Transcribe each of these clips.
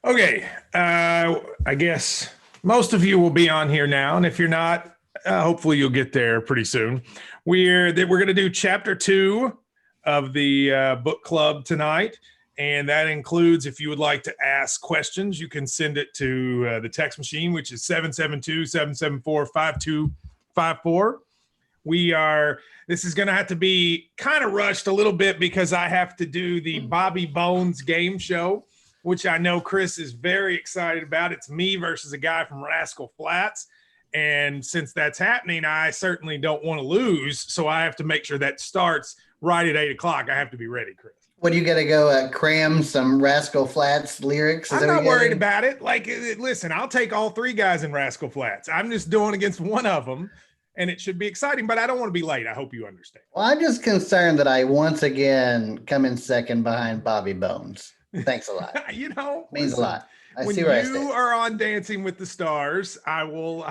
Okay, I guess most of you will be on here now, and if you're not, hopefully you'll get there pretty soon. We're going to do chapter 2 of the book club tonight, and that includes if you would like to ask questions, you can send it to the text machine, which is 772-774-5254. This is going to have to be kind of rushed a little bit because I have to do the Bobby Bones game show, which I know Chris is very excited about. It's me versus a guy from Rascal Flats. And since that's happening, I certainly don't want to lose. So I have to make sure that starts right at 8:00. I have to be ready, Chris. What, you got to go cram some Rascal Flats lyrics? I'm not worried about it. Listen, I'll take all 3 guys in Rascal Flats. I'm just doing against one of them, and it should be exciting, but I don't want to be late. I hope you understand. Well, I'm just concerned that I once again come in second behind Bobby Bones. Thanks a lot. Means a lot. When you are on Dancing with the Stars, I will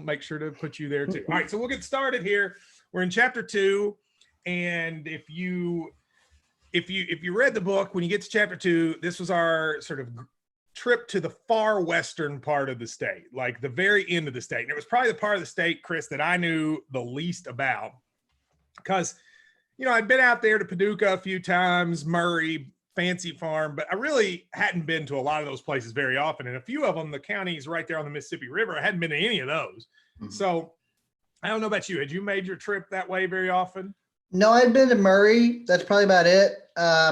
make sure to put you there too. All right, so we'll get started here. We're in chapter 2, and if you read the book, when you get to chapter 2, this was our sort of trip to the far western part of the state, like the very end of the state. And it was probably the part of the state, Chris, that I knew the least about because, I'd been out there to Paducah a few times, Murray, Fancy Farm, but I really hadn't been to a lot of those places very often. And a few of them, the counties right there on the Mississippi River, I hadn't been to any of those. Mm-hmm. So I don't know about you. Had you made your trip that way very often? No, I'd been to Murray. That's probably about it.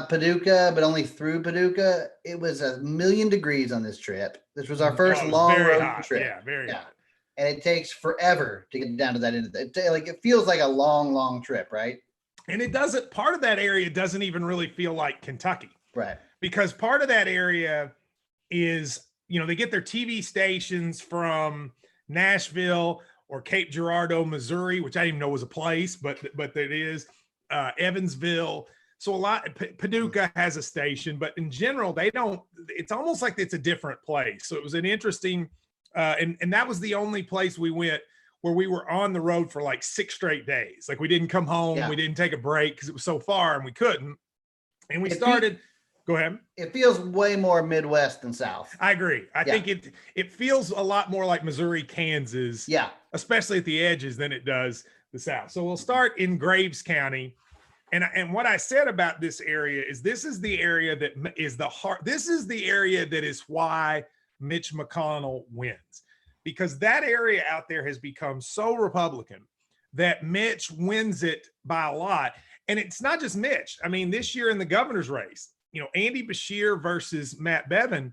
Paducah, but only through Paducah. It was 1,000,000 degrees on this trip. This was our first long road trip. Yeah, very hot. And it takes forever to get down to that end of it. It feels like a long, long trip, right? And it doesn't, part of that area doesn't even really feel like Kentucky. Right. Because part of that area is, they get their TV stations from Nashville or Cape Girardeau, Missouri, which I didn't even know was a place, but it is, Evansville. So Paducah has a station, but in general, it's almost like it's a different place. So it was an interesting, and that was the only place we went where we were on the road for like 6 straight days. Like we didn't come home. Yeah. We didn't take a break because it was so far and we couldn't. And we started, go ahead. It feels way more Midwest than South. I agree. I think it feels a lot more like Missouri, Kansas. Yeah. Especially at the edges than it does the South. So we'll start in Graves County. And what I said about this area is this is the area that is the heart. This is the area that is why Mitch McConnell wins. Because that area out there has become so Republican that Mitch wins it by a lot. And it's not just Mitch. I mean, this year in the governor's race, Andy Beshear versus Matt Bevin,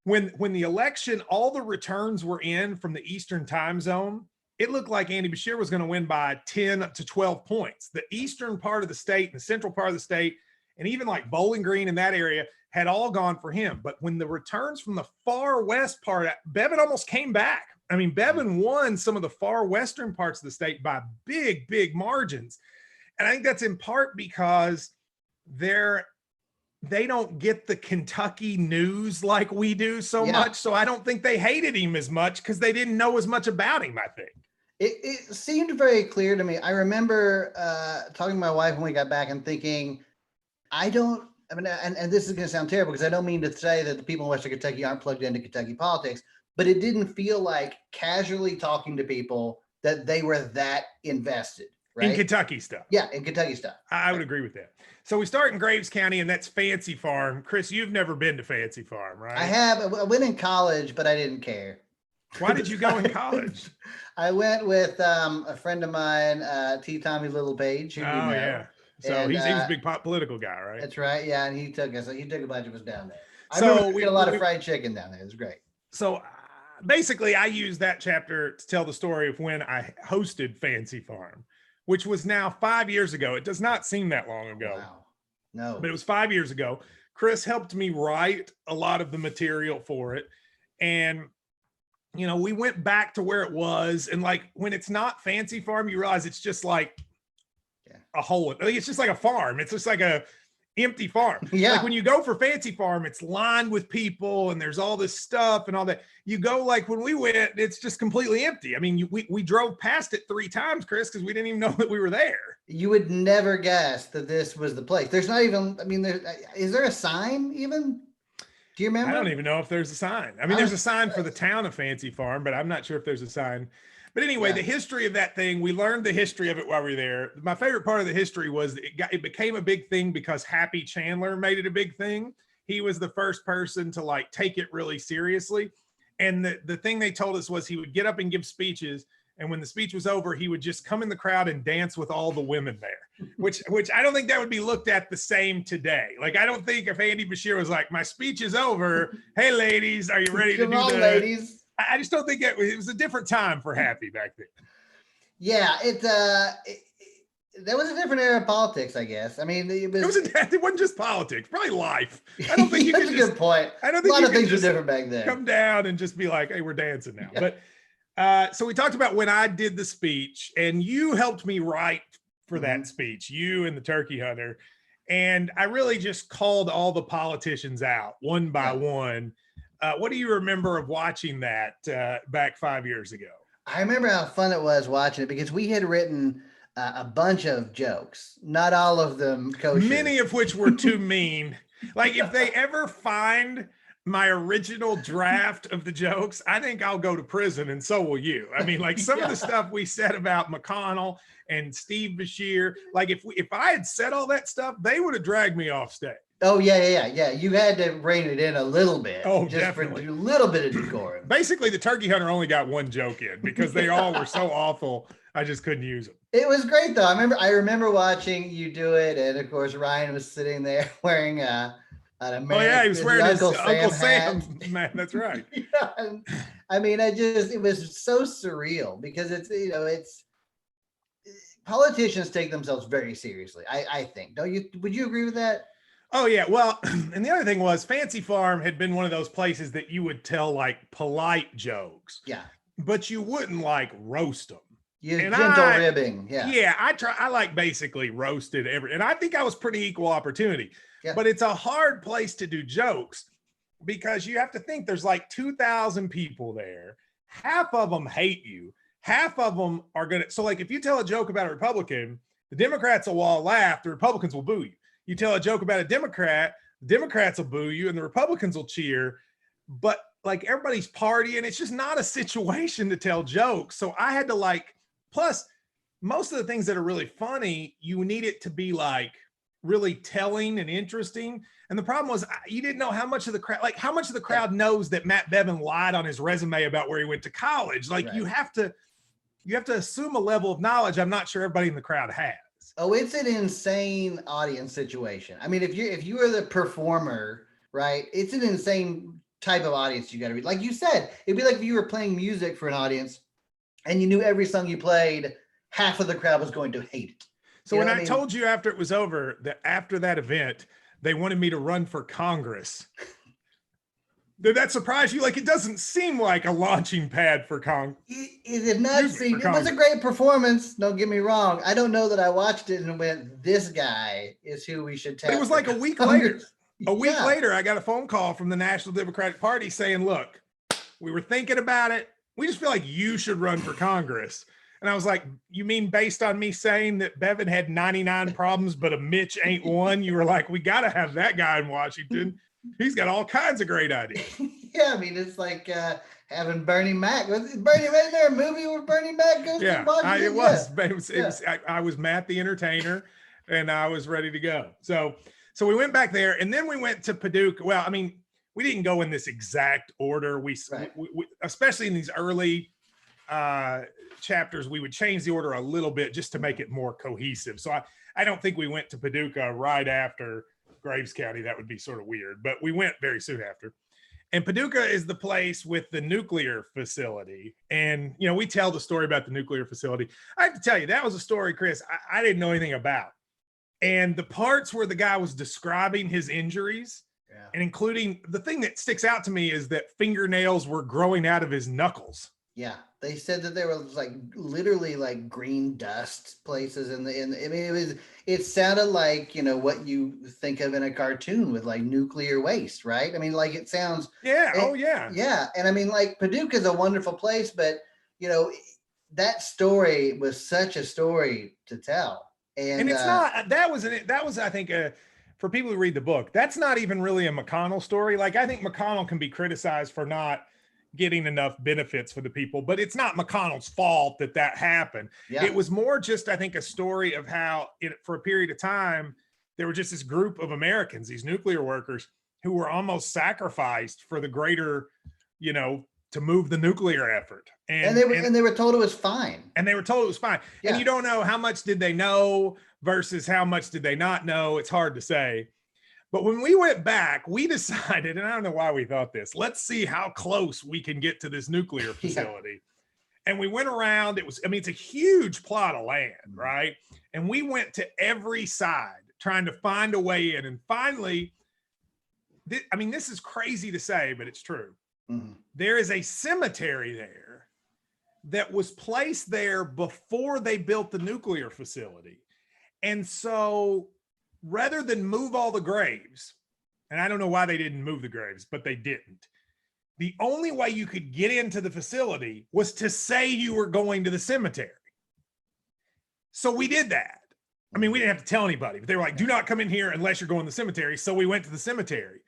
when the election, all the returns were in from the Eastern time zone, it looked like Andy Beshear was going to win by 10 to 12 points. The eastern part of the state and the central part of the state, and even like Bowling Green in that area, had all gone for him. But when the returns from the far west part, Bevin almost came back. I mean, Bevin won some of the far western parts of the state by big, big margins. And I think that's in part because they don't get the Kentucky news like we do so much. So I don't think they hated him as much because they didn't know as much about him, I think. It seemed very clear to me. I remember talking to my wife when we got back and thinking, and this is going to sound terrible because I don't mean to say that the people in Western Kentucky aren't plugged into Kentucky politics, but it didn't feel like casually talking to people that they were that invested. Right? In Kentucky stuff. Yeah, in Kentucky stuff. I would agree with that. So we start in Graves County, and that's Fancy Farm. Chris, you've never been to Fancy Farm, right? I have. I went in college, but I didn't care. Why did you go in college? I went with a friend of mine, T. Tommy Littlepage. Yeah. So he's a big political guy, right? That's right. Yeah, and he took a bunch of us down there. I did a lot of fried chicken down there. It was great. So basically, I used that chapter to tell the story of when I hosted Fancy Farm, which was now 5 years ago. It does not seem that long ago. Wow. No. But it was 5 years ago. Chris helped me write a lot of the material for it. And, we went back to where it was. And like, when it's not Fancy Farm, you realize it's just like a hole. It's just like a farm. It's just like a empty farm. Yeah. Like when you go for Fancy Farm, it's lined with people and there's all this stuff and all that. You go like when we went, it's just completely empty. I mean, we drove past it 3 times, Chris, because we didn't even know that we were there. You would never guess that this was the place. There's not even, is there a sign even? Do you remember? I don't even know if there's a sign. I mean, there's a sign for the town of Fancy Farm, but I'm not sure if there's a sign. But anyway, the history of that thing, we learned the history of it while we were there. My favorite part of the history was it became a big thing because Happy Chandler made it a big thing. He was the first person to like take it really seriously. And the thing they told us was he would get up and give speeches. And when the speech was over, he would just come in the crowd and dance with all the women there, which I don't think that would be looked at the same today. Like, I don't think if Andy Bashir was like, my speech is over. Hey, ladies, are you ready to do the ladies? I just don't think it was a different time for Happy back then. Yeah, that was a different era of politics, I guess. I mean, it wasn't just politics, probably life. I don't think you That's could a good point. I don't think a lot of things were different back then. Come down and just be like, hey, we're dancing now. Yeah. But so we talked about when I did the speech, and you helped me write for that speech, you and the turkey hunter. And I really just called all the politicians out one by one. What do you remember of watching that back 5 years ago? I remember how fun it was watching it because we had written a bunch of jokes, not all of them kosher. Many of which were too mean. Like, if they ever find my original draft of the jokes, I think I'll go to prison, and so will you. I mean, like, some of the stuff we said about McConnell and Steve Bashir, like if I had said all that stuff, they would have dragged me off stage. Oh, yeah. You had to rein it in a little bit. Oh, just definitely. For a little bit of decorum. Basically, the turkey hunter only got one joke in because they all were so awful. I just couldn't use them. It was great, though. I remember watching you do it. And, of course, Ryan was sitting there wearing an American. Oh, yeah, he was wearing his Uncle Sam. Man, that's right. I mean, it was so surreal because it's politicians take themselves very seriously, I think. Would you agree with that? Oh, yeah. Well, and the other thing was Fancy Farm had been one of those places that you would tell like polite jokes. Yeah. But you wouldn't like roast them. Gentle ribbing. Yeah. Yeah. I like basically roasted and I think I was pretty equal opportunity. Yeah. But it's a hard place to do jokes because you have to think there's like 2,000 people there. Half of them hate you. Half of them are going to. So like if you tell a joke about a Republican, the Democrats will all laugh. The Republicans will boo you. You tell a joke about a Democrat, the Democrats will boo you and the Republicans will cheer. But like everybody's partying. It's just not a situation to tell jokes. So I had to plus most of the things that are really funny, you need it to be like really telling and interesting. And the problem was you didn't know how much of the crowd knows that Matt Bevin lied on his resume about where he went to college. Like you have to assume a level of knowledge I'm not sure everybody in the crowd has. Oh, it's an insane audience situation. I mean, if you are the performer, right, it's an insane type of audience you got to be. Like you said, it'd be like if you were playing music for an audience and you knew every song you played, half of the crowd was going to hate it. So when I told you after it was over that after that event, they wanted me to run for Congress. Did that surprise you? Like, it doesn't seem like a launching pad for Congress. It did not seem. It was a great performance. Don't get me wrong. I don't know that I watched it and went, "This guy is who we should tap." But it was like a week later. A week later, I got a phone call from the National Democratic Party saying, "Look, we were thinking about it. We just feel like you should run for Congress." And I was like, "You mean based on me saying that Bevin had 99 problems, but a Mitch ain't one? You were like, we got to have that guy in Washington. He's got all kinds of great ideas." Yeah, I mean, it's like having Bernie Mac. Was Bernie right there? A movie where Bernie Mac goes to Washington? It was. I was Matt the Entertainer, and I was ready to go. So we went back there, and then we went to Paducah. Well, I mean, we didn't go in this exact order. We especially in these early chapters, we would change the order a little bit just to make it more cohesive. So I don't think we went to Paducah right after Graves County. That would be sort of weird, but we went very soon after. And Paducah is the place with the nuclear facility. And, we tell the story about the nuclear facility. I have to tell you, that was a story, Chris, I didn't know anything about. And the parts where the guy was describing his injuries and including the thing that sticks out to me is that fingernails were growing out of his knuckles. Yeah. They said that there was literally green dust places I mean, it sounded like, what you think of in a cartoon with nuclear waste, right? I mean, it sounds. Yeah. Yeah. And I mean, Paducah is a wonderful place, but that story was such a story to tell. And it's not, that was, I think, for people who read the book, that's not even really a McConnell story. Like, I think McConnell can be criticized for not getting enough benefits for the people, but it's not McConnell's fault that that happened. Yeah. It was more just, I think, a story of how for a period of time, there were just this group of Americans, these nuclear workers, who were almost sacrificed for the greater, to move the nuclear effort. And they were told it was fine. And they were told it was fine. Yeah. And you don't know how much did they know versus how much did they not know. It's hard to say. But when we went back, we decided, and I don't know why we thought this, let's see how close we can get to this nuclear facility. And we went around. It's a huge plot of land, right? And we went to every side trying to find a way in. And finally, this is crazy to say, but it's true. Mm-hmm. There is a cemetery there that was placed there before they built the nuclear facility. And so rather than move all the graves, and I don't know why they didn't move the graves, but they didn't. The only way you could get into the facility was to say you were going to the cemetery. So we did that. We didn't have to tell anybody, but they were like, do not come in here unless you're going to the cemetery. So we went to the cemetery.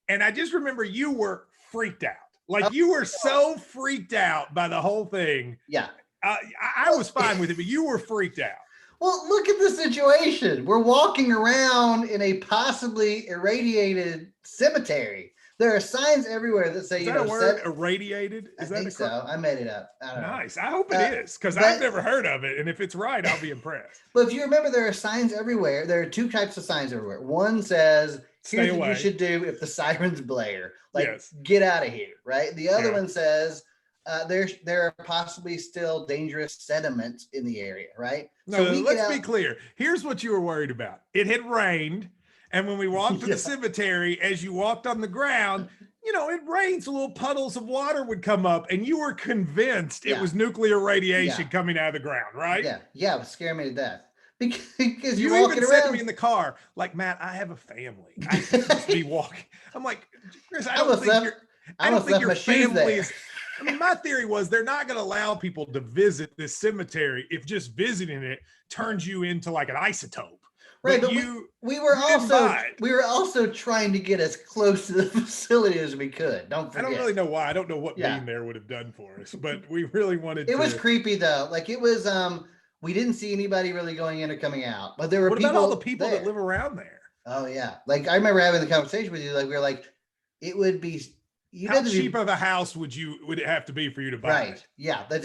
And I just remember you were freaked out. Like, you were so freaked out by the whole thing. Yeah. I was fine with it, but you were freaked out. Well, look at the situation. We're walking around in a possibly irradiated cemetery. There are signs everywhere that say, is that a word, irradiated? I think so. I made it up. I don't know. Nice. I hope it is, because I've never heard of it. And if it's right, I'll be impressed. But if you remember, there are signs everywhere. There are two types of signs everywhere. One says, here's what you should do if the sirens blare. Like, get out of here, right? The other one says, there are possibly still dangerous sediments in the area, right? No, so let's be clear. Here's what you were worried about. It had rained. And when we walked to the cemetery, as you walked on the ground, it rains, little puddles of water would come up, and you were convinced it was nuclear radiation coming out of the ground, right? Yeah, it was scaring me to death. Because you even said to me in the car, like, Matt, I have a family. I can't just be walking. I'm like, Chris, I don't think your family is. My theory was they're not going to allow people to visit this cemetery if just visiting it turns you into like an isotope. Right, but we were also trying to get as close to the facility as we could. Don't forget. I don't really know why. I don't know what being there would have done for us, but we really wanted. It was creepy though. Like, it was. We didn't see anybody really going in or coming out, but there were. What about all the people that live around there? Oh yeah, like I remember having the conversation with you. Like, we were like, it would be. How cheap of a house would it have to be for you to buy? Right. Yeah, that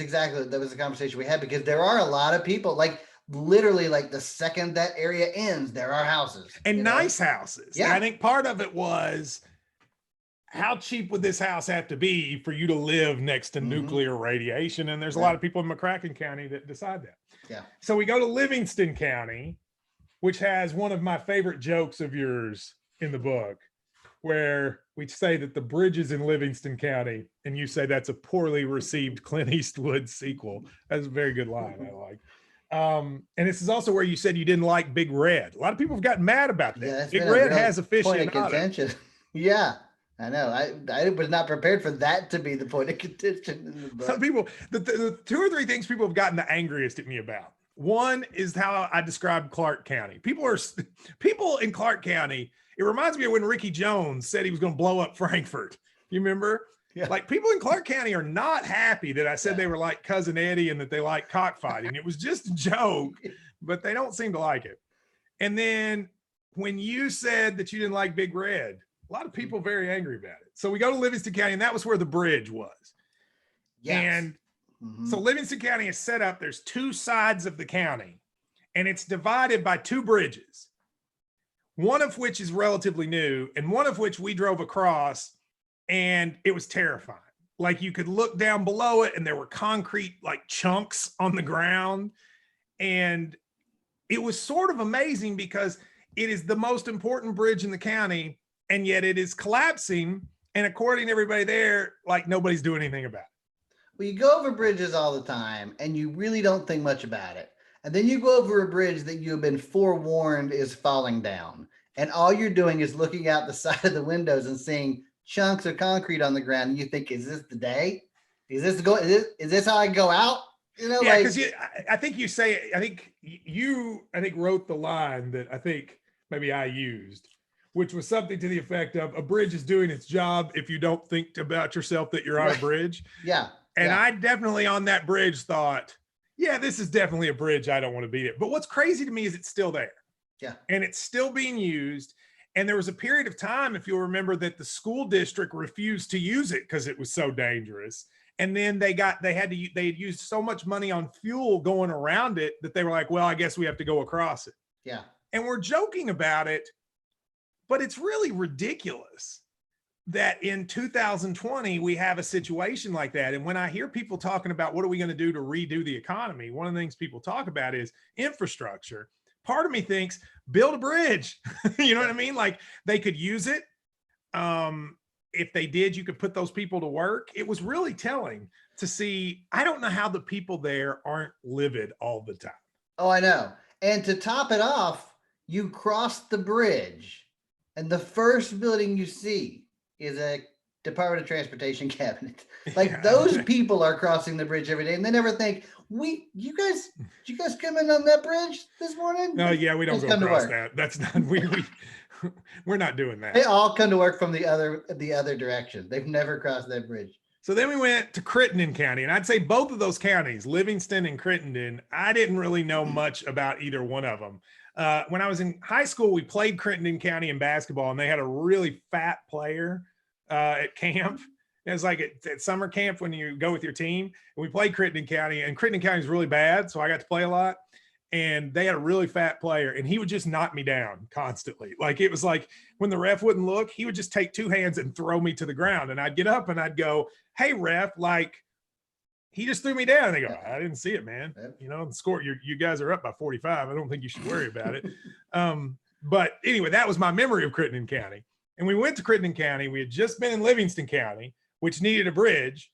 was the conversation we had, because there are a lot of people, like, literally, like, the second that area ends, there are houses and nice houses. Yeah. And I think part of it was, how cheap would this house have to be for you to live next to nuclear radiation? And there's a lot of people in McCracken County that decide that. Yeah. So we go to Livingston County, which has one of my favorite jokes of yours in the book, where we say that the bridge is in Livingston County, and you say that's a poorly received Clint Eastwood sequel. That's a very good line. I like. And this is also where you said you didn't like Big Red. A lot of people have gotten mad about that. Yeah, Big Red has a fish in contention. Yeah, I know. I was not prepared for that to be the point of contention in the book. Some people, the two or three things people have gotten the angriest at me about. One is how I described Clark County. People in Clark County. It reminds me of when Ricky Jones said he was going to blow up Frankfurt. You remember? Yeah. Like, people in Clark County are not happy that I said they were like Cousin Eddie and that they like cockfighting. It was just a joke, but they don't seem to like it. And then when you said that you didn't like Big Red, a lot of people very angry about it. So we go to Livingston County, and that was where the bridge was. Yes. And so Livingston County is set up. There's two sides of the county, and it's divided by two bridges, one of which is relatively new, and one of which we drove across, and it was terrifying. Like, you could look down below it, and there were concrete like chunks on the ground. And it was sort of amazing because it is the most important bridge in the county, and yet it is collapsing. And according to everybody there, like, nobody's doing anything about it. Well, you go over bridges all the time, and you really don't think much about it. And then you go over a bridge that you have been forewarned is falling down. And all you're doing is looking out the side of the windows and seeing chunks of concrete on the ground. And you think, is this the day? Is this how I go out? Because I think you wrote the line that I think maybe I used, which was something to the effect of, a bridge is doing its job if you don't think about yourself that you're on a bridge. Yeah. And yeah. I definitely on that bridge thought, yeah, this is definitely a bridge I don't want to be at. But what's crazy to me is it's still there. Yeah. And it's still being used. And there was a period of time, if you'll remember, that the school district refused to use it because it was so dangerous. And then they had used so much money on fuel going around it that they were like, well, I guess we have to go across it. Yeah. And we're joking about it, but it's really ridiculous that in 2020, we have a situation like that. And when I hear people talking about what are we going to do to redo the economy, one of the things people talk about is infrastructure. Part of me thinks build a bridge. You know what I mean? Like they could use it. If they did, you could put those people to work. It was really telling to see. I don't know how the people there aren't livid all the time. Oh, I know. And to top it off, you cross the bridge and the first building you see is a Department of Transportation cabinet. Like those people are crossing the bridge every day and they never think, did you guys come in on that bridge this morning? No, yeah, we don't go across that. That's not, we're not doing that. They all come to work from the other direction. They've never crossed that bridge. So then we went to Crittenden County, and I'd say both of those counties, Livingston and Crittenden, I didn't really know much about either one of them. When I was in high school, we played Crittenden County in basketball, and they had a really fat player at camp. It was like at summer camp when you go with your team. And we played Crittenden County, and Crittenden County is really bad, so I got to play a lot. And they had a really fat player, and he would just knock me down constantly. Like it was like when the ref wouldn't look, he would just take two hands and throw me to the ground. And I'd get up and I'd go, "Hey ref, like he just threw me down." And they go, "I didn't see it, man. You know, the score, you guys are up by 45. I don't think you should worry about it." But anyway, that was my memory of Crittenden County. And we went to Crittenden County. We had just been in Livingston County, which needed a bridge.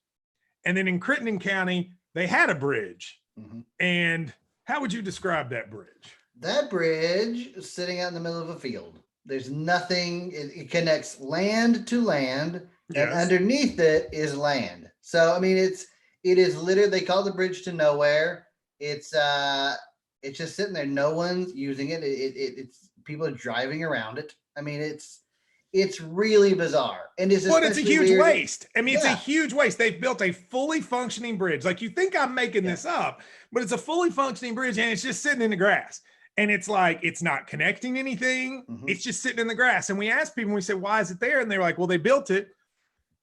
And then in Crittenden County, they had a bridge. Mm-hmm. And how would you describe that bridge? That bridge is sitting out in the middle of a field. There's nothing. It connects land to land, and underneath it is land. So I mean, it is literally, they call the bridge to nowhere. It's just sitting there. No one's using it. It's people are driving around it. I mean, it's really bizarre. And it's a huge waste. I mean, it's a huge waste. They've built a fully functioning bridge. Like you think I'm making this up, but it's a fully functioning bridge and it's just sitting in the grass. And it's like, it's not connecting anything. Mm-hmm. It's just sitting in the grass. And we asked people, we said, why is it there? And they were like, well, they built it.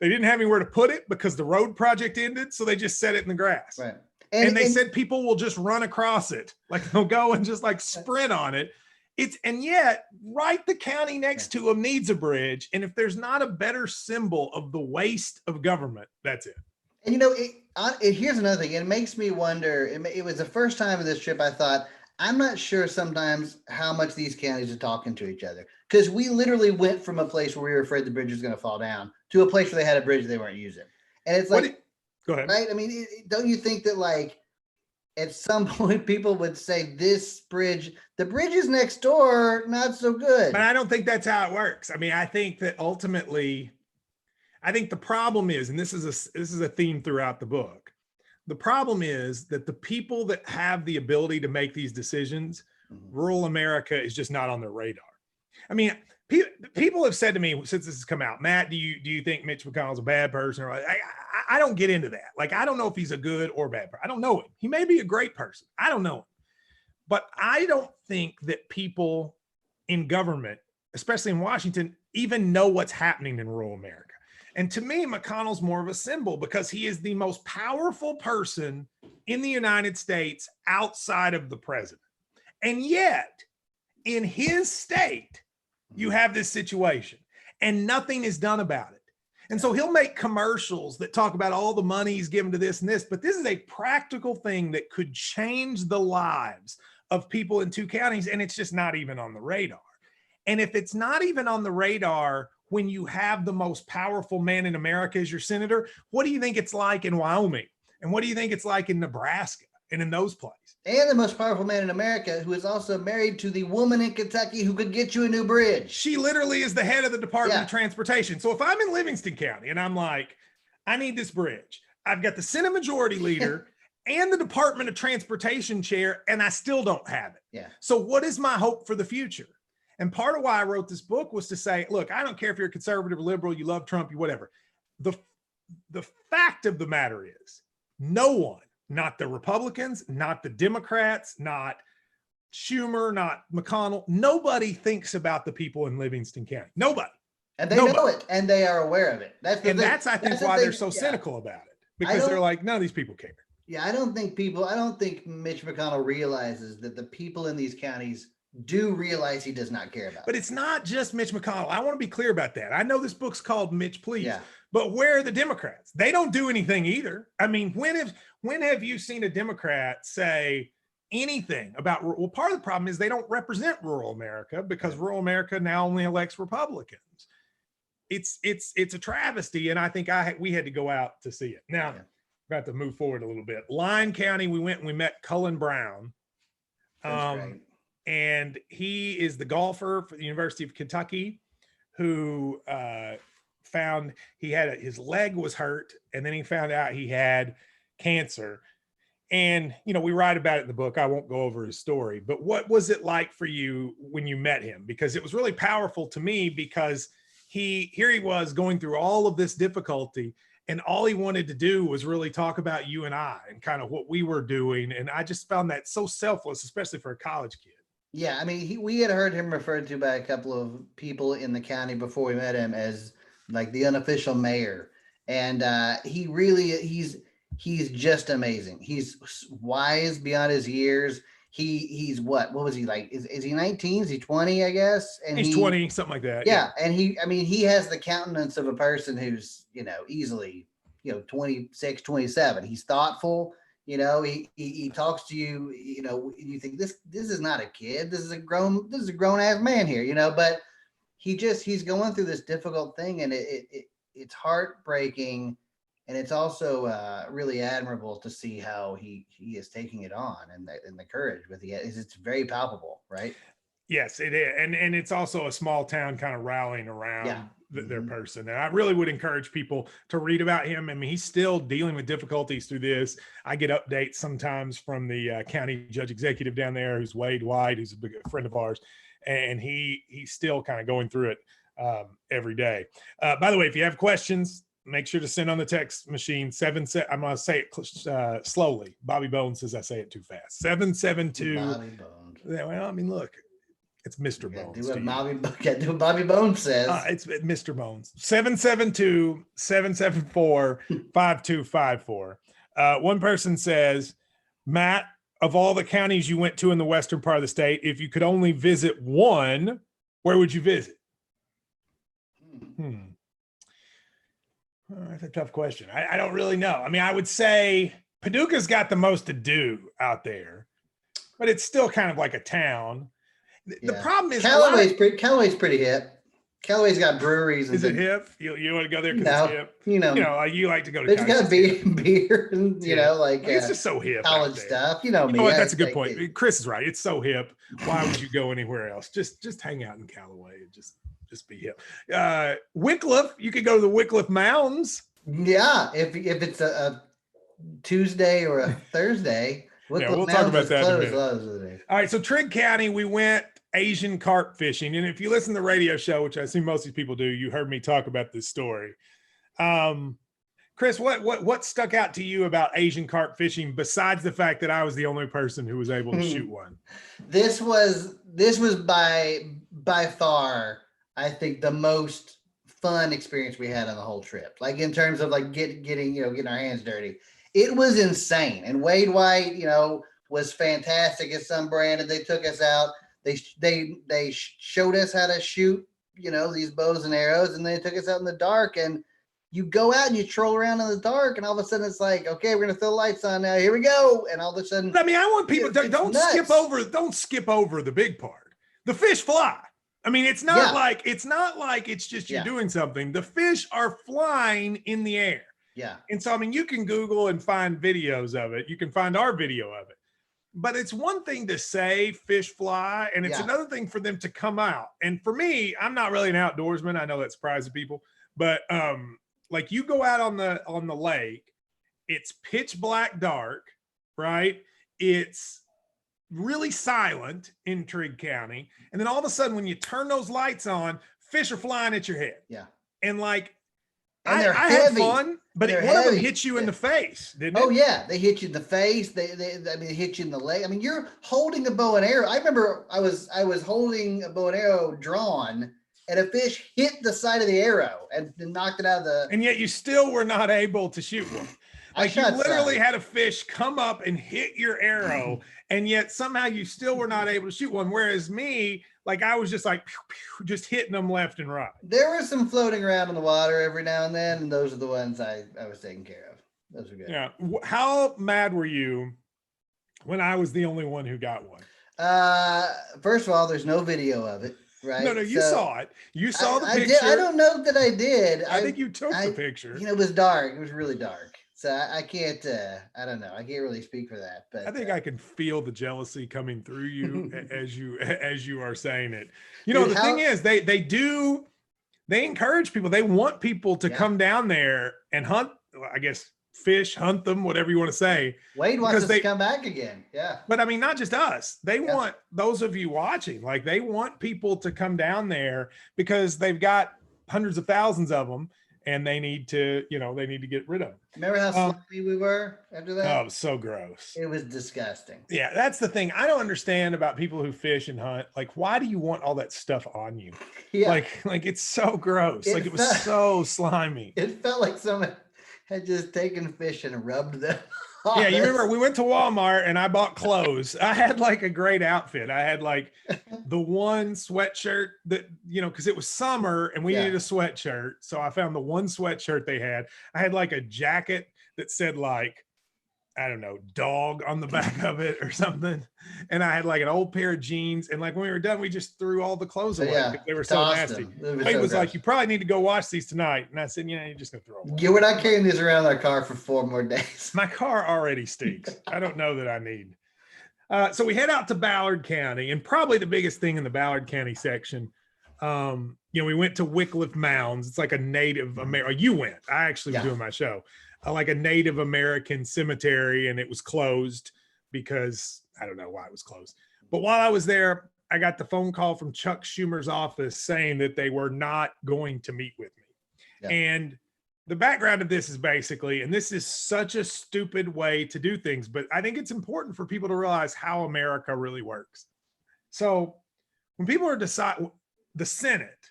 They didn't have anywhere to put it because the road project ended. So they just set it in the grass. Right. And they said people will just run across it. Like they'll go and just like sprint on it. And yet right the county next to them needs a bridge. And if there's not a better symbol of the waste of government, that's it. And you know, here's another thing. It makes me wonder, it was the first time in this trip I thought, I'm not sure sometimes how much these counties are talking to each other. Because we literally went from a place where we were afraid the bridge was going to fall down to a place where they had a bridge they weren't using. And it's like, go ahead. Right? I mean, don't you think that like at some point people would say this bridge, the bridges next door, not so good. But I don't think that's how it works. I mean, I think that ultimately, I think the problem is, and this is a theme throughout the book. The problem is that the people that have the ability to make these decisions, rural America is just not on their radar. I mean, people have said to me since this has come out, Matt, do you think Mitch McConnell's a bad person? Or I don't get into that. Like, I don't know if he's a good or bad person. I don't know him. He may be a great person. I don't know him. But I don't think that people in government, especially in Washington, even know what's happening in rural America. And to me, McConnell's more of a symbol because he is the most powerful person in the United States outside of the president. And yet, in his state, you have this situation and nothing is done about it. And so he'll make commercials that talk about all the money he's given to this and this, but this is a practical thing that could change the lives of people in two counties, and it's just not even on the radar. And if it's not even on the radar when you have the most powerful man in America as your senator, what do you think it's like in Wyoming? And what do you think it's like in Nebraska and in those places? And the most powerful man in America, who is also married to the woman in Kentucky who could get you a new bridge. She literally is the head of the Department of Transportation. So if I'm in Livingston County and I'm like, I need this bridge, I've got the Senate Majority Leader and the Department of Transportation chair, and I still don't have it. Yeah. So what is my hope for the future? And part of why I wrote this book was to say, look, I don't care if you're a conservative or liberal, you love Trump, you whatever. The fact of the matter is, no one, not the Republicans, not the Democrats, not Schumer, not McConnell, nobody thinks about the people in Livingston County. Nobody. And they know it, and they are aware of it. That's I think, why they're so cynical about it, because they're like, none of these people care. Yeah, I don't think Mitch McConnell realizes that the people in these counties do realize he does not care about But it's not just Mitch McConnell. I want to be clear about that. I know this book's called Mitch, Please, Yeah. but where are the Democrats? They don't do anything either. I mean, when have you seen a Democrat say anything about, well, part of the problem is they don't represent rural America, because rural America now only elects Republicans. It's a travesty, and I think we had to go out to see it. Now, about to move forward a little bit. Lyon County, we went and we met Cullen Brown. And he is the golfer for the University of Kentucky, who found his leg was hurt, and then he found out he had cancer. And, we write about it in the book. I won't go over his story, but what was it like for you when you met him? Because it was really powerful to me, because here he was going through all of this difficulty, and all he wanted to do was really talk about you and I and kind of what we were doing. And I just found that so selfless, especially for a college kid. Yeah, I mean, we had heard him referred to by a couple of people in the county before we met him as like the unofficial mayor. And he's just amazing. He's wise beyond his years. He's what was he like? Is he 19? Is he 20, I guess? And he's 20, something like that. Yeah. And he has the countenance of a person who's, easily, 26, 27. He's thoughtful. He talks to you, you think this is not a kid. This is a grown ass man here, but he's going through this difficult thing, and it's heartbreaking. And it's also really admirable to see how he is taking it on, and the courage with it's very palpable, right? Yes, it is. And it's also a small town kind of rallying around their person. And I really would encourage people to read about him. I mean, he's still dealing with difficulties through this. I get updates sometimes from the county judge executive down there, who's Wade White, who's a big friend of ours. And he's still kind of going through it every day. By the way, if you have questions, make sure to send on the text machine. I'm going to say it slowly. Bobby Bones says I say it too fast. 772. Bobby Bones. Well, I mean, look, it's Mr. Bones. Do what Bobby Bones says. It's Mr. Bones. 772-774-5254. One person says, Matt, of all the counties you went to in the western part of the state, if you could only visit one, where would you visit? That's a tough question. I don't really know. I mean, I would say Paducah's got the most to do out there, but it's still kind of like a town. The problem is Callaway's pretty hip. Callaway's got breweries. Is it hip? You want to go there because it's hip? You like to go to. It's got beer and it's just so hip. College stuff. You know what? That's a good point. Chris is right. It's so hip. Why would you go anywhere else? Just hang out in Callaway and just be hip. Wycliffe, you could go to the Wycliffe Mountains. Yeah, if it's a Tuesday or a Thursday. We'll talk about that in a minute. All right, so Trigg County, we went Asian carp fishing. And if you listen to the radio show, which I assume most of these people do, you heard me talk about this story. Chris, what stuck out to you about Asian carp fishing besides the fact that I was the only person who was able to shoot one? This was by far, I think, the most fun experience we had on the whole trip. Like in terms of like getting our hands dirty. It was insane. And Wade White, was fantastic at some brand, and they took us out. They showed us how to shoot, these bows and arrows, and they took us out in the dark. And you go out and you troll around in the dark, and all of a sudden it's like, okay, we're gonna throw the lights on now. Here we go. And all of a sudden, I mean, I want people to don't skip over the big part. The fish fly. I mean, it's not like it's just you doing something. The fish are flying in the air. Yeah. And so, I mean, you can Google and find videos of it. You can find our video of it. But it's one thing to say fish fly, and it's another thing for them to come out. And for me, I'm not really an outdoorsman. I know that surprises people. But like you go out on the lake, it's pitch black dark, right? It's really silent in Trigg County. And then all of a sudden, when you turn those lights on, fish are flying at your head. Yeah. And like, And they're I heavy. had fun, but They're one of them heavy. hit you in the face, didn't it? Oh yeah, they hit you in the face. They hit you in the leg. I mean, you're holding a bow and arrow. I remember I was holding a bow and arrow drawn, and a fish hit the side of the arrow and knocked it out of the. And yet you still were not able to shoot one. Like you literally some. had a fish come up and hit your arrow, and yet somehow you still were not able to shoot one. Whereas me, like I was just like pew, pew, just hitting them left and right. There were some floating around in the water every now and then, and those are the ones I was taking care of. Those are good. Yeah. How mad were you when I was the only one who got one? First of all, there's no video of it. Right. No, you saw it. You saw the picture. I don't know that I did. I think you took the picture. You know, it was dark. It was really dark. So I can't, I don't know. I can't really speak for that, but I think I can feel the jealousy coming through you as you are saying it. You know, the thing is they encourage people. They want people to come down there and hunt, I guess, fish, hunt them, whatever you want to say. Wade wants us to come back again. Yeah. But I mean, not just us. They want those of you watching, like they want people to come down there because they've got hundreds of thousands of them. And they need to, they need to get rid of them. Remember how sloppy we were after that? Oh, so gross. It was disgusting. Yeah, that's the thing. I don't understand about people who fish and hunt. Like, why do you want all that stuff on you? Yeah. Like it's so gross. It was so slimy. It felt like someone had just taken fish and rubbed them. Yeah, you remember we went to Walmart and I bought clothes. I had like a great outfit. I had like the one sweatshirt that, because it was summer and we needed a sweatshirt. So I found the one sweatshirt they had. I had like a jacket that said like, I don't know, dog on the back of it or something. And I had like an old pair of jeans. And like when we were done, we just threw all the clothes away because they were so nasty. Wade was like, you probably need to go wash these tonight. And I said, you're just going to throw them away. Yeah, we're not carrying these around our car for 4 more days. My car already stinks. I don't know that I need. So we head out to Ballard County, and probably the biggest thing in the Ballard County section, we went to Wycliffe Mounds. It's like a Native American. You went. I actually was doing my show. Like a Native American cemetery, and it was closed because I don't know why it was closed. But while I was there, I got the phone call from Chuck Schumer's office saying that they were not going to meet with me. Yeah. And the background of this is basically, and this is such a stupid way to do things, but I think it's important for people to realize how America really works. So when people are deciding the Senate,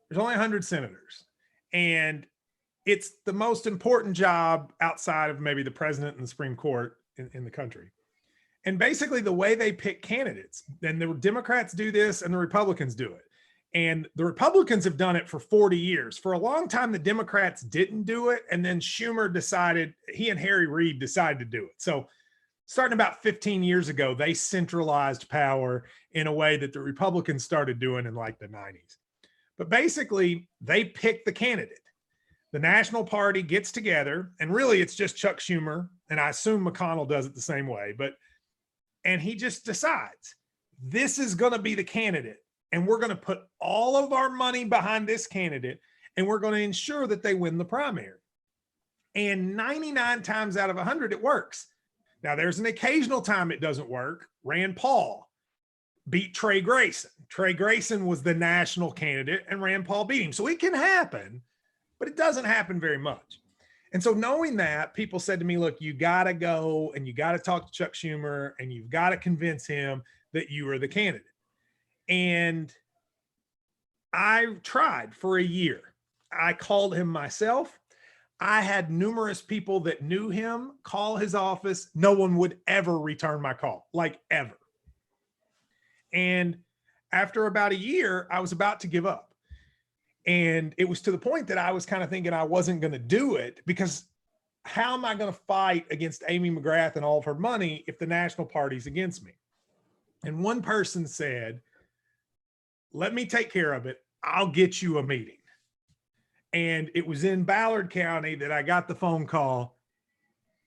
there's only 100 senators, and it's the most important job outside of maybe the president and the Supreme Court in the country. And basically the way they pick candidates, and the Democrats do this and the Republicans do it. And the Republicans have done it for 40 years. For a long time, the Democrats didn't do it. And then Schumer decided, he and Harry Reid decided to do it. So starting about 15 years ago, they centralized power in a way that the Republicans started doing in like the 90s. But basically they pick the candidate. The National Party gets together, and really it's just Chuck Schumer, and I assume McConnell does it the same way, and he just decides this is going to be the candidate, and we're going to put all of our money behind this candidate, and we're going to ensure that they win the primary. And 99 times out of 100, it works. Now, there's an occasional time it doesn't work. Rand Paul beat Trey Grayson. Trey Grayson was the national candidate, and Rand Paul beat him. So it can happen, but it doesn't happen very much. And so knowing that, people said to me, look, you got to go and you got to talk to Chuck Schumer and you've got to convince him that you are the candidate. And I tried for a year. I called him myself. I had numerous people that knew him call his office. No one would ever return my call, like ever. And after about a year, I was about to give up. And it was to the point that I was kind of thinking I wasn't going to do it, because how am I going to fight against Amy McGrath and all of her money if the National Party's against me? And one person said, let me take care of it. I'll get you a meeting. And it was in Ballard County that I got the phone call.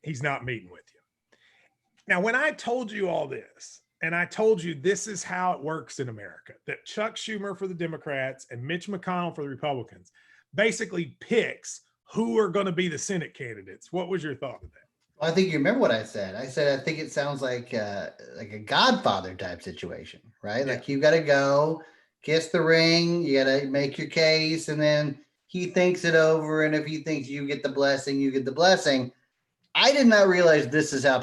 He's not meeting with you. Now, when I told you all this, and I told you this is how it works in America, that Chuck Schumer for the Democrats and Mitch McConnell for the Republicans basically picks who are going to be the Senate candidates, what was your thought of that? I think you remember what I said. I said I think it sounds like a Godfather type situation, right? Yeah. Like you got to go kiss the ring, you got to make your case, and then he thinks it over. And if he thinks you get the blessing, you get the blessing. I did not realize this is how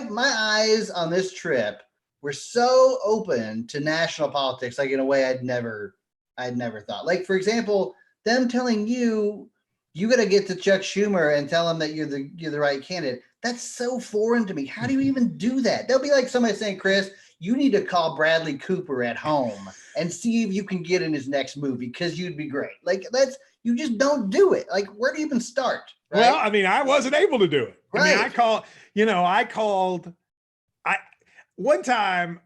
my eyes on this trip were so open to national politics, like in a way I'd never thought. Like for example, them telling you got to get to Chuck Schumer and tell him that you're the right candidate. That's so foreign to me. How do you even do that? They'll be like somebody saying, Chris, you need to call Bradley Cooper at home and see if you can get in his next movie because you'd be great. Like you just don't do it. Like where do you even start? Right? Well, I mean, I wasn't able to do it. Right. I mean, one time,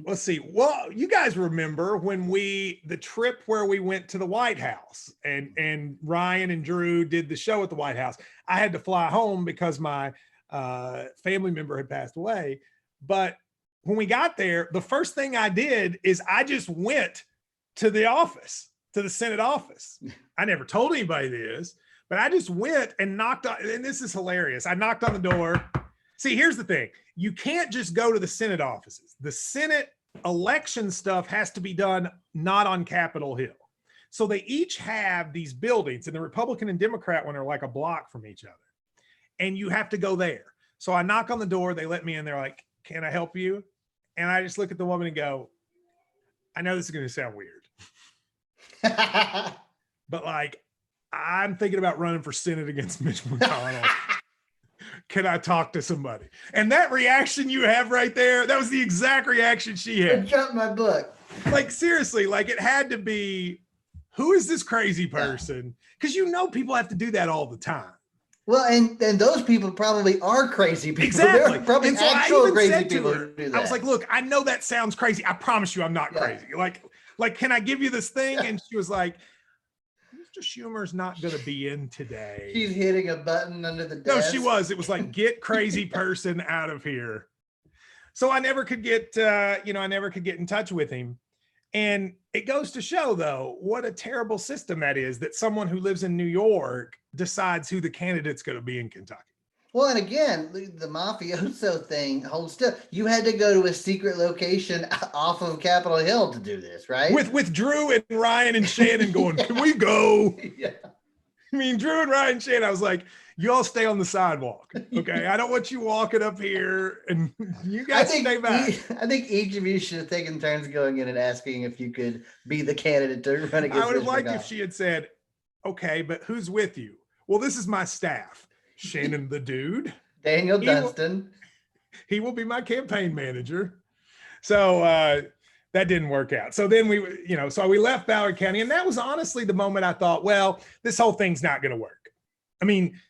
let's see. Well, you guys remember when the trip where we went to the White House and Ryan and Drew did the show at the White House. I had to fly home because my family member had passed away. But when we got there, the first thing I did is I just went to the office, to the Senate office. I never told anybody this, but I just went and knocked on, and this is hilarious. I knocked on the door. See, here's the thing. You can't just go to the Senate offices. The Senate election stuff has to be done not on Capitol Hill. So they each have these buildings, and the Republican and Democrat one are like a block from each other. And you have to go there. So I knock on the door. They let me in. They're like, can I help you? And I just look at the woman and go, I know this is going to sound weird, but like, I'm thinking about running for Senate against Mitch McConnell. Can I talk to somebody? And that reaction you have right there, that was the exact reaction she had. I dropped my book. Like, seriously, like it had to be, who is this crazy person? Because people have to do that all the time. Well, and those people probably are crazy people. Exactly. They're probably so actual crazy people who do that. I was like, look, I know that sounds crazy. I promise you I'm not crazy. Like, can I give you this thing? And she was like, Mr. Schumer's not going to be in today. She's hitting a button under the desk. No, she was. It was like, get crazy person out of here. So I never could get, in touch with him. And it goes to show, though, what a terrible system that is, that someone who lives in New York decides who the candidate's going to be in Kentucky. Well, and again, the mafioso thing holds still. You had to go to a secret location off of Capitol Hill to do this, right? With Drew and Ryan and Shannon going, can we go? Yeah. I mean, Drew and Ryan and Shannon, I was like, you all stay on the sidewalk, okay? I don't want you walking up here, and you guys stay back. I think each of you should have taken turns going in and asking if you could be the candidate to run against. I would have liked if she had said, okay, but who's with you? Well, this is my staff. Shannon the dude. Daniel Dunstan. He will be my campaign manager. So that didn't work out. So then we left Ballard County, and that was honestly the moment I thought, well, this whole thing's not going to work. I mean,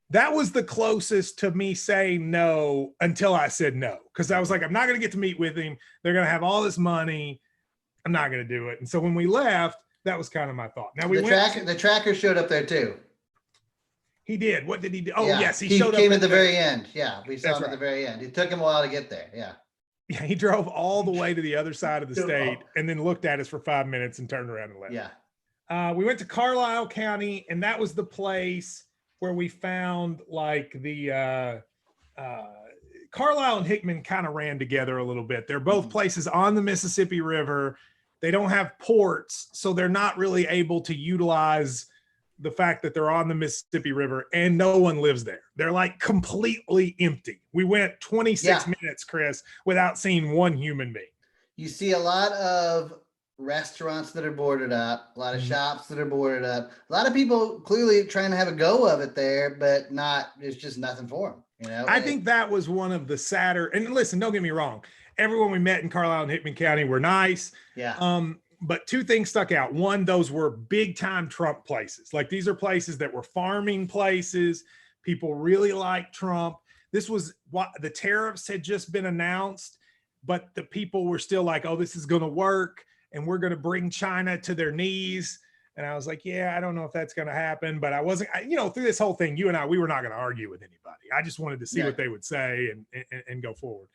that was the closest to me saying no until I said no, because I was like, I'm not going to get to meet with him. They're going to have all this money. I'm not going to do it. And so when we left, that was kind of my thought. Now the tracker showed up there too. He did. What did he do? Oh, yeah. Yes, he showed came up at the very end. Yeah, we saw him at the very end. It took him a while to get there. Yeah. Yeah, he drove all the way to the other side of the state and then looked at us for 5 minutes and turned around and left. Yeah. We went to Carlisle County, and that was the place where we found like the Carlisle and Hickman kind of ran together a little bit. They're both places on the Mississippi River. They don't have ports, so they're not really able to utilize the fact that they're on the Mississippi River and no one lives there. They're like completely empty. We went 26 minutes, Chris, without seeing one human being. You see a lot of restaurants that are boarded up, a lot of shops that are boarded up, a lot of people clearly trying to have a go of it there, but there's just nothing for them. You know, I think that was one of the sadder, and listen, don't get me wrong. Everyone we met in Carlisle and Hickman County were nice. Yeah. But two things stuck out. One, those were big time Trump places. Like these are places that were farming places. People really liked Trump. This was what the tariffs had just been announced, but the people were still like, oh, this is going to work. And we're going to bring China to their knees. And I was like, yeah, I don't know if that's going to happen, but I wasn't, through this whole thing, you and I, we were not going to argue with anybody. I just wanted to see what they would say and go forward.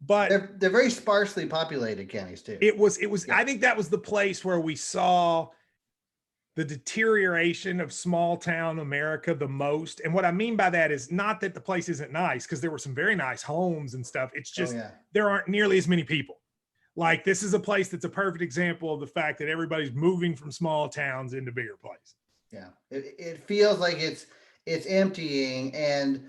But they're very sparsely populated counties too. It was, I think that was the place where we saw the deterioration of small town America the most. And what I mean by that is not that the place isn't nice, because there were some very nice homes and stuff. It's just there aren't nearly as many people. Like, this is a place that's a perfect example of the fact that everybody's moving from small towns into bigger places. Yeah, it feels like it's emptying, and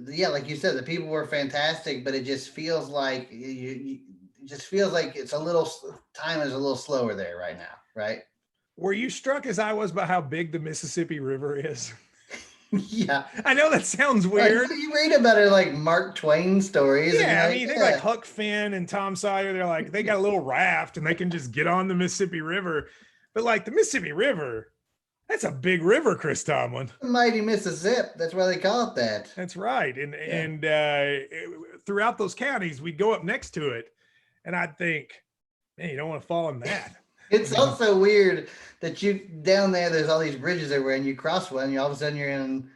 yeah, like you said, the people were fantastic, but it just feels like it just feels like it's a little, time is a little slower there right now, right? Were you struck as I was by how big the Mississippi River is? Yeah, I know that sounds weird. Like, you read about it like Mark Twain stories. Yeah, I mean, you think like Huck Finn and Tom Sawyer, they're like, they got a little raft and they can just get on the Mississippi River. But like the Mississippi River, that's a big river, Chris Tomlin. The mighty Mississippi. That's why they call it that. That's right. And throughout those counties, we'd go up next to it, and I'd think, man, you don't want to fall in that. It's also weird that you down there's all these bridges everywhere, and you cross one, and all of a sudden you're in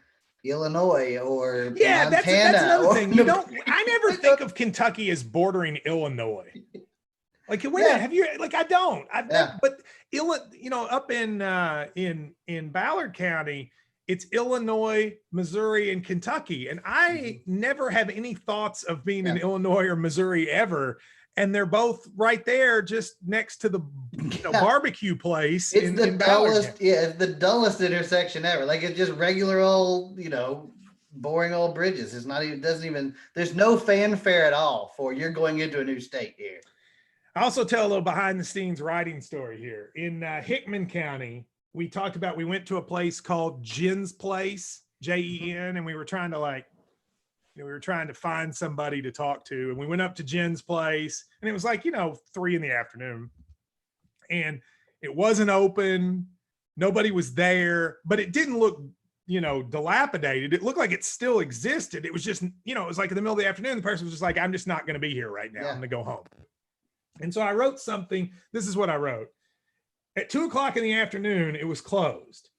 Illinois or Montana. That's another thing. You don't. I never think of Kentucky as bordering Illinois. Like, have you? Like, I don't. But up in Ballard County, it's Illinois, Missouri, and Kentucky, and I never have any thoughts of being in Illinois or Missouri ever. And they're both right there, just next to the barbecue place. It's the dullest, it's the dullest intersection ever. Like, it's just regular old, boring old bridges. It's not even, there's no fanfare at all for you're going into a new state here. I also tell a little behind the scenes writing story here. In Hickman County, we went to a place called Jen's Place, Jen, and we were trying to find somebody to talk to, and we went up to Jen's place, and it was like, 3 p.m, and it wasn't open. Nobody was there, but it didn't look, dilapidated. It looked like it still existed. It was just, it was like in the middle of the afternoon, the person was just like, I'm just not going to be here right now. I'm going to go home. And so I wrote something. This is what I wrote. At 2 p.m, it was closed.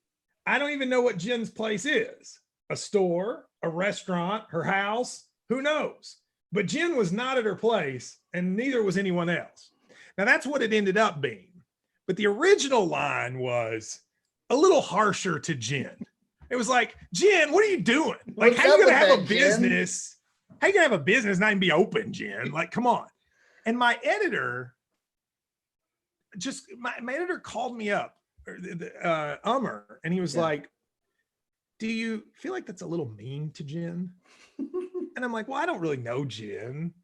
I don't even know what Jen's Place is. A store, a restaurant, her house, who knows? But Jen was not at her place, and neither was anyone else. Now, that's what it ended up being. But the original line was a little harsher to Jen. It was like, Jen, what are you doing? Like, how are you going to have a business? How are you going to have a business not even be open, Jen? Like, come on. And my editor called me up, and he was like, do you feel like that's a little mean to Jen? And I'm like, well, I don't really know Jen.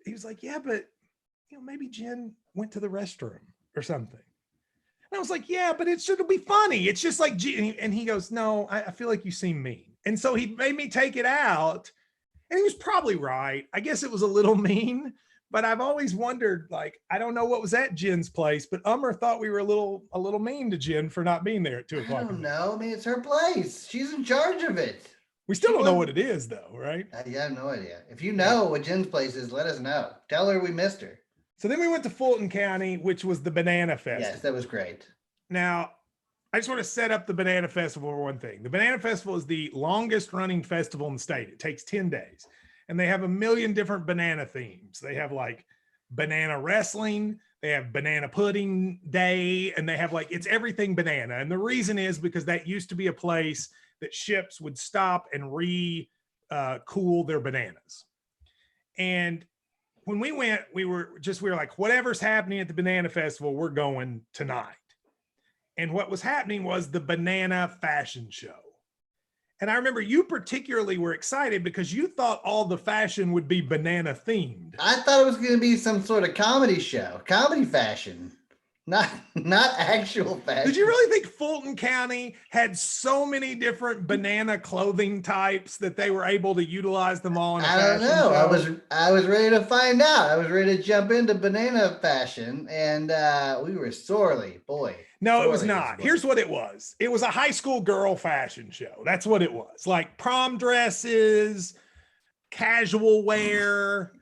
He was like, yeah, but maybe Jen went to the restroom or something. And I was like, yeah, but it'll be funny. It's just like Jen. And he goes, no, I feel like you seem mean. And so he made me take it out, and he was probably right. I guess it was a little mean, but I've always wondered, like, I don't know what was at Jen's place, but thought we were a little mean to Jen for not being there at 2 o'clock. I don't know. I mean, it's her place. She's in charge of it. We still don't know what it is, though, right? I have no idea. If you know what Jen's place is, let us know. Tell her we missed her. So then we went to Fulton County, which was the Banana Festival. Yes, that was great. Now, I just want to set up the Banana Festival for one thing. The Banana Festival is the longest running festival in the state. It takes 10 days. And they have a million different banana themes. They have like banana wrestling, they have banana pudding day, and they have it's everything banana. And the reason is because that used to be a place that ships would stop and cool their bananas. And when we went, we were like, whatever's happening at the Banana Festival, we're going tonight. And what was happening was the banana fashion show. And I remember you particularly were excited because you thought all the fashion would be banana themed. I thought it was going to be some sort of comedy show, comedy fashion, not actual fashion. Did you really think Fulton County had so many different banana clothing types that they were able to utilize them all in a fashion show? I was ready to find out. I was ready to jump into banana fashion, and we were sorely. No, it was not. Here's what it was. It was a high school girl fashion show. That's what it was. Like prom dresses, casual wear,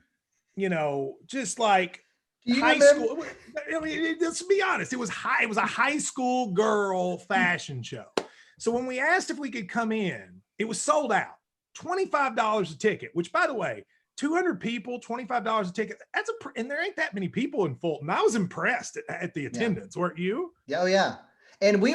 just like high school. I mean, let's be honest. It was a high school girl fashion show. So when we asked if we could come in, it was sold out. $25 a ticket, which, by the way, 200 people, $25 a ticket. And there ain't that many people in Fulton. I was impressed at the attendance, weren't you? Oh, yeah. And we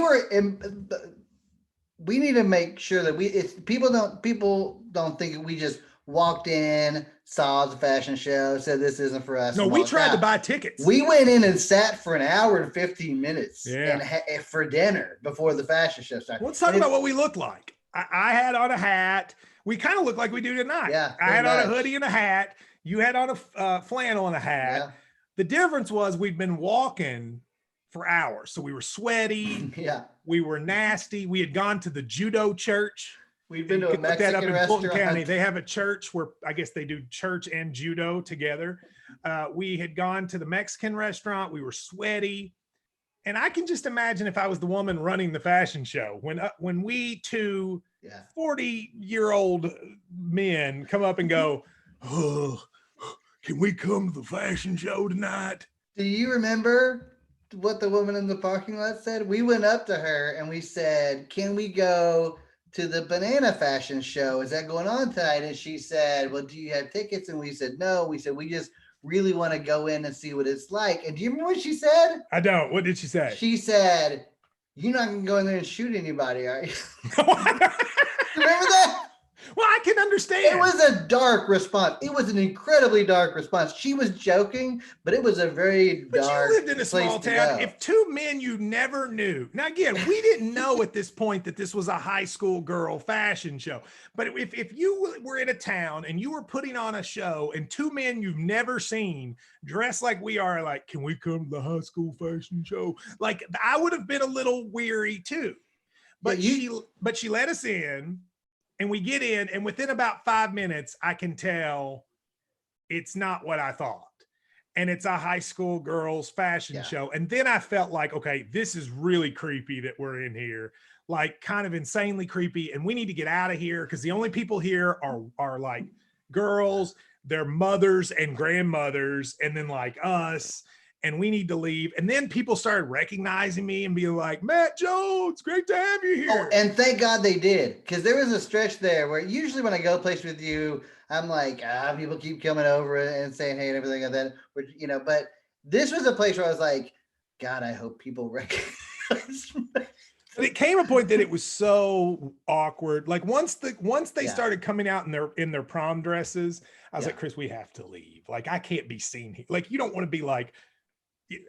need to make sure that people don't think we just walked in, saw the fashion show, said this isn't for us. No, we tried to buy tickets. We went in and sat for an hour and 15 minutes Yeah. and for dinner before the fashion show started. Let's talk about what we looked like. I had on a hat. We kind of look like we do tonight. Yeah, I had pretty on a much. hoodie and a hat. You had on a flannel and a hat. Yeah. The difference was we'd been walking for hours. So we were sweaty. Yeah. We were nasty. We had gone to the judo church. We've been You to a could look that up Mexican in Fulton restaurant. County. They have a church where I guess they do church and judo together. We had gone to the Mexican restaurant. We were sweaty. And I can just imagine if I was the woman running the fashion show, when we two 40-year-old men come up and go, oh, can we come to the fashion show tonight? Do you remember what the woman in the parking lot said? We went up to her and we said, can we go to the banana fashion show? Is that going on tonight? And she said, well, do you have tickets? And we said, no. We said, we just really want to go in and see what it's like. And do you remember what she said? I don't. What did she say? She said, you're not going to go in there and shoot anybody, are you? Remember that? Well, I can understand. It was a dark response. It was an incredibly dark response. She was joking, but it was a very dark. But you lived in a small town. If two men you never knew. Now, again, we didn't know at this point that this was a high school girl fashion show. But if you were in a town and you were putting on a show and two men you've never seen dressed like we are, like, can we come to the high school fashion show? Like, I would have been a little weary too. But she let us in. And we get in, and within about 5 minutes, I can tell it's not what I thought. And it's a high school girls fashion show. And then I felt like, okay, this is really creepy that we're in here, like kind of insanely creepy. And we need to get out of here because the only people here are like girls, their mothers and grandmothers, and then like us. And we need to leave. And then people started recognizing me and being like, Matt Jones, great to have you here. Oh, and thank God they did. Because there was a stretch there where usually when I go place with you, I'm like, people keep coming over and saying hey and everything like that. But this was a place where I was like, God, I hope people recognize me. But it came a point that it was so awkward. Like once they started coming out in their prom dresses, I was like, Chris, we have to leave. Like, I can't be seen here. Like, you don't want to be like,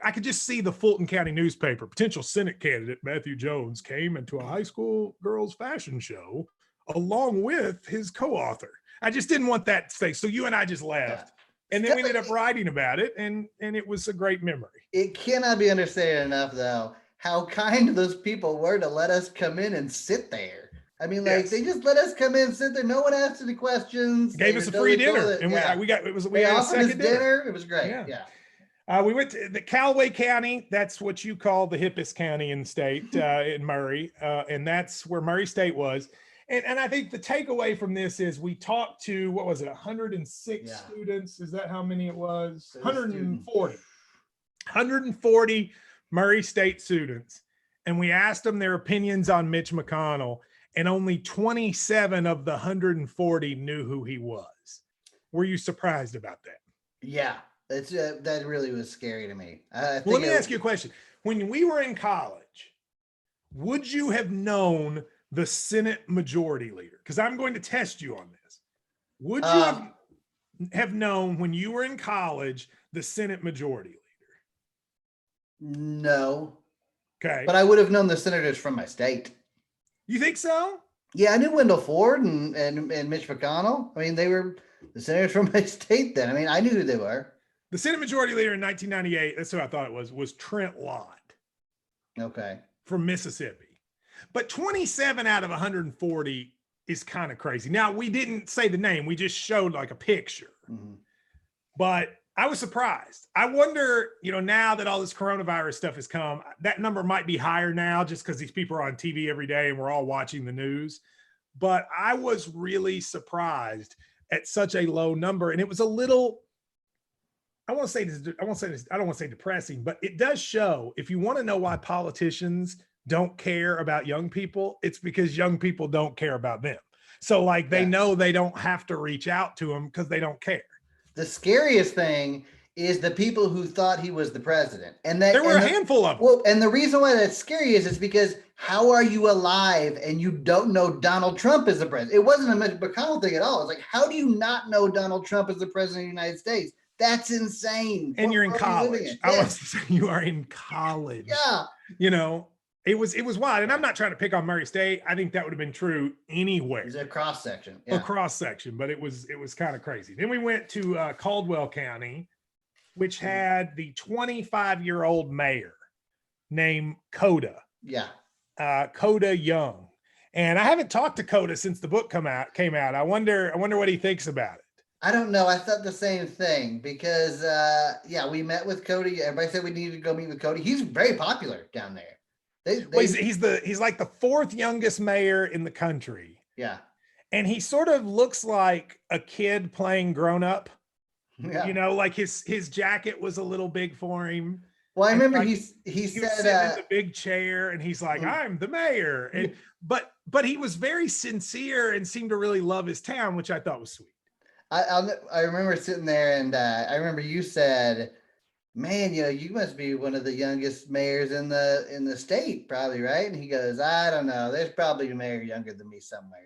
I could just see the Fulton County newspaper. Potential Senate candidate Matthew Jones came into a high school girls fashion show along with his co-author. I just didn't want that to stay. So you and I just left. And then we ended up writing about it, and it was a great memory. It cannot be understated enough, though, how kind those people were to let us come in and sit there. I mean, like they just let us come in and sit there. No one asked any questions. Gave us a free dinner, and we had a second dinner. It was great. Yeah. We went to the Callaway County. That's what you call the hippest county in the state, in Murray. And that's where Murray State was. And I think the takeaway from this is we talked to, 106 students. Is that how many it was? 140. 140 Murray State students. And we asked them their opinions on Mitch McConnell. And only 27 of the 140 knew who he was. Were you surprised about that? Yeah. That really was scary to me. Let me ask you a question. When we were in college, would you have known the Senate Majority Leader? Because I'm going to test you on this. Would you have known when you were in college the Senate Majority Leader? No. Okay. But I would have known the senators from my state. You think so? Yeah, I knew Wendell Ford and Mitch McConnell. I mean, they were the senators from my state then. I mean, I knew who they were. The Senate Majority Leader in 1998, that's who I thought it was Trent Lott. Okay. From Mississippi. But 27 out of 140 is kind of crazy. Now, we didn't say the name. We just showed like a picture. Mm-hmm. But I was surprised. I wonder, now that all this coronavirus stuff has come, that number might be higher now just because these people are on TV every day and we're all watching the news. But I was really surprised at such a low number. And it was a little... I don't want to say depressing, but it does show, if you want to know why politicians don't care about young people, it's because young people don't care about them. So like they know they don't have to reach out to them because they don't care. The scariest thing is the people who thought he was the president. And there were a handful of them. Well, and the reason why that's scary is it's because how are you alive and you don't know Donald Trump is the president? It wasn't a Mitch McConnell thing at all. It's like, how do you not know Donald Trump is the president of the United States? That's insane. And you're in college. I want to say you are in college. Yeah. You know, it was wild. And I'm not trying to pick on Murray State. I think that would have been true anywhere. It's a cross section. Yeah. A cross section, but it was kind of crazy. Then we went to Caldwell County, which had the 25-year-old mayor named Coda. Yeah. Coda Young. And I haven't talked to Coda since the book came out. I wonder what he thinks about it. I don't know. I thought the same thing because we met with Cody. Everybody said we needed to go meet with Cody. He's very popular down there. He's like the fourth youngest mayor in the country. Yeah. And he sort of looks like a kid playing grown up. Yeah. You know, like his jacket was a little big for him. Well, I remember like, he was said sitting in the big chair and he's like, I'm the mayor. And but he was very sincere and seemed to really love his town, which I thought was sweet. I remember sitting there and I remember you said, man, you know, you must be one of the youngest mayors in the state, probably, right? And he goes, I don't know. There's probably a mayor younger than me somewhere.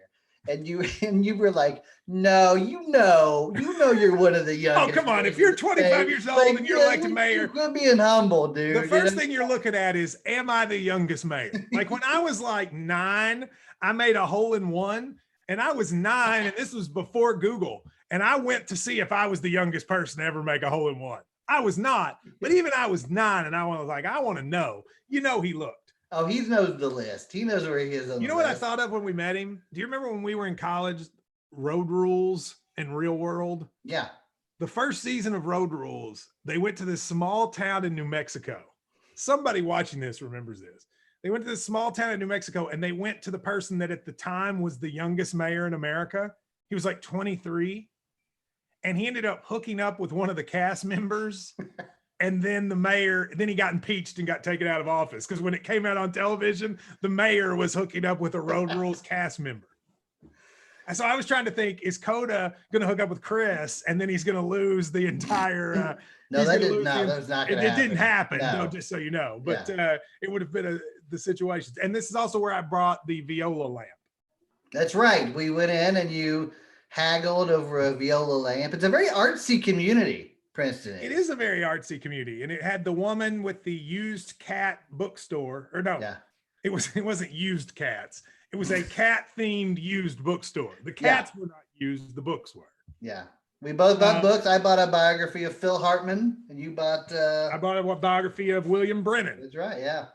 And you were like, no, you know you're one of the youngest. Oh, come on. If you're 25 years old and you're elected mayor, you're being humble, dude. The first thing you're looking at is, am I the youngest mayor? Like when I was like 9, I made a hole in one and I was 9 and this was before Google. And I went to see if I was the youngest person to ever make a hole in one. I was not, but even I was 9 and I was like, I want to know, he looked. Oh, he knows the list. He knows where he is on the what list. I thought of when we met him? Do you remember when we were in college, Road Rules and Real World? Yeah. The first season of Road Rules, they went to this small town in New Mexico. Somebody watching this remembers this. They went to this small town in New Mexico and they went to the person that at the time was the youngest mayor in America. He was like 23. And he ended up hooking up with one of the cast members. And then the mayor, then he got impeached and got taken out of office. Because when it came out on television, the mayor was hooking up with a Road Rules cast member. And so I was trying to think, is Coda going to hook up with Chris? And then he's going to lose the entire... No, that was not going to happen. It didn't happen, no, just so you know. But it would have been the situation. And this is also where I brought the viola lamp. That's right. We went in and you haggled over a viola lamp. It's a very artsy community. Princeton. It is a very artsy community, and it had the woman with the used cat bookstore, or no, it wasn't used cats. It was a cat themed used bookstore. The cats were not used; the books were. Yeah, we both bought books. I bought a biography of Phil Hartman, and you bought. I bought a biography of William Brennan. That's right. Yeah.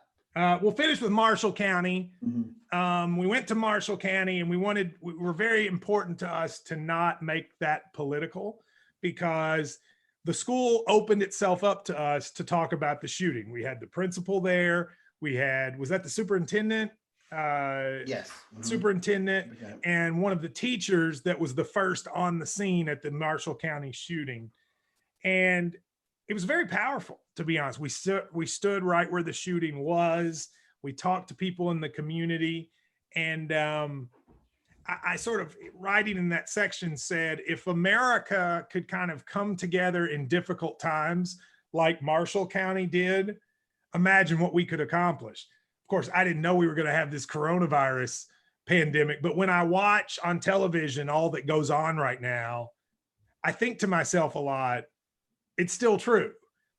We'll finish with Marshall County. Mm-hmm. We went to Marshall County, and we were very important to us to not make that political because the school opened itself up to us to talk about the shooting. We had the principal there. Was that the superintendent? Yes. Mm-hmm. Superintendent and one of the teachers that was the first on the scene at the Marshall County shooting. And it was very powerful, to be honest. We stood right where the shooting was. We talked to people in the community, and I sort of, writing in that section, said, if America could kind of come together in difficult times like Marshall County did, imagine what we could accomplish. Of course, I didn't know we were going to have this coronavirus pandemic, but when I watch on television all that goes on right now, I think to myself a lot, it's still true.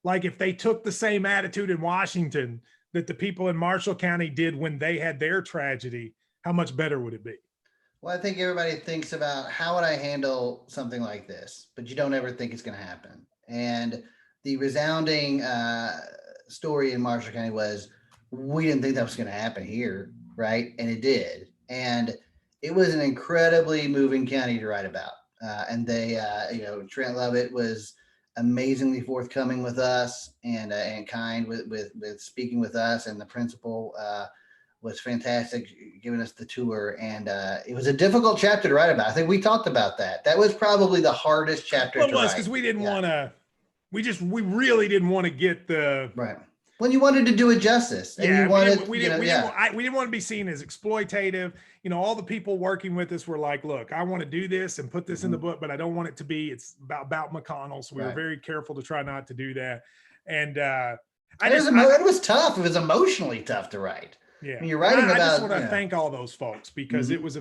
Like if they took the same attitude in Washington that the people in Marshall County did when they had their tragedy, how much better would it be? Well, I think everybody thinks about how would I handle something like this, but you don't ever think it's going to happen. And the resounding story in Marshall County was, we didn't think that was going to happen here, right? And it did. And it was an incredibly moving county to write about. And they, Trent Lovett was amazingly forthcoming with us and kind with speaking with us, and the principal was fantastic, giving us the tour. And it was a difficult chapter to write about. I think we talked about that. That was probably the hardest chapter to write. Well, it was because we didn't want to, we really didn't want to get the When you wanted to do it justice, and Yeah, you wanted, we didn't want to be seen as exploitative. All the people working with us were like, look, I want to do this and put this in the book, but I don't want it to be, it's about McConnell. So we were very careful to try not to do that. And it was tough. It was emotionally tough to write. Yeah. I mean, you're writing about, I just want to thank all those folks, because it was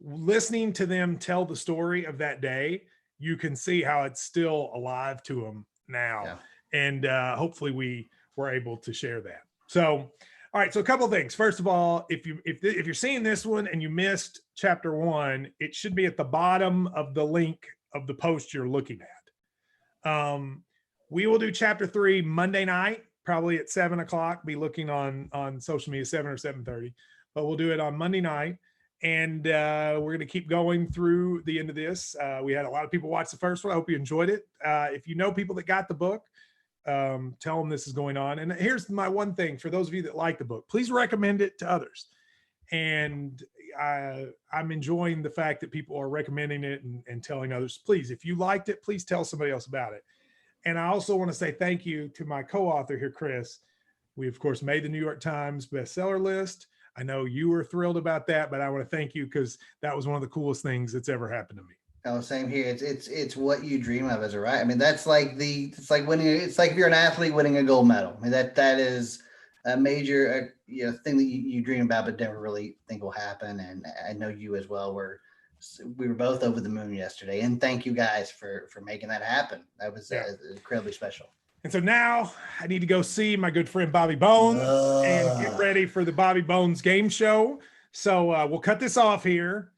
listening to them tell the story of that day, you can see how it's still alive to them now. Yeah. And hopefully we were able to share that. So, all right. So a couple of things. First of all, if you're seeing this one and you missed chapter 1, it should be at the bottom of the link of the post you're looking at. We will do chapter 3 Monday night, probably at 7:00. Be looking on social media, 7 or 7:30, but we'll do it on Monday night. And we're going to keep going through the end of this. We had a lot of people watch the first one. I hope you enjoyed it. If you know people that got the book, tell them this is going on. And here's my one thing for those of you that like the book, please recommend it to others. And I'm enjoying the fact that people are recommending it and telling others. Please, if you liked it, please tell somebody else about it. And I also want to say thank you to my co-author here, Chris. We, of course, made the New York Times bestseller list. I know you were thrilled about that, but I want to thank you because that was one of the coolest things that's ever happened to me. Oh, same here. It's what you dream of as a writer. I mean, it's like winning. It's like if you're an athlete winning a gold medal. I mean, that is a major thing that you dream about, but never really think will happen. And I know you as well. We were both over the moon yesterday, and thank you guys for making that happen. That was incredibly special. And so now I need to go see my good friend Bobby Bones and get ready for the Bobby Bones game show. So we'll cut this off here.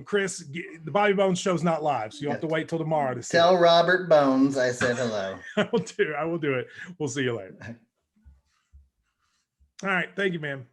Chris, the Bobby Bones show's not live, so you'll have to wait till tomorrow to see. Tell Robert Bones I said hello. I will do it. We'll see you later. All right. Thank you, man.